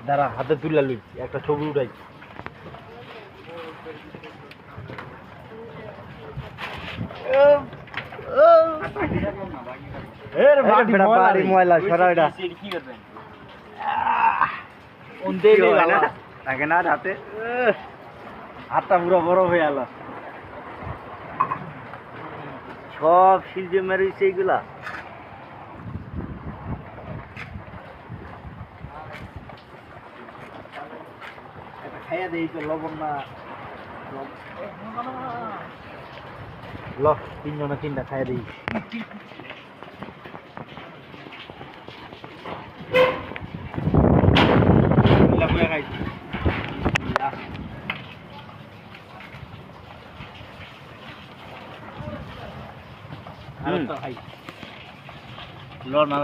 দাঁড়া হাতে তুলে লই একটা ছবি উঠাই বাড়ি ময়লা সরা এটা থাকে না হাতে হাতটা পুরো বড় হয়ে গেল সব শিলজে মেরেছে এইগুলা খাইয়া দেই তো লবণ না ল তিনজনে তিনটা খাইয়া দিই খাই ল না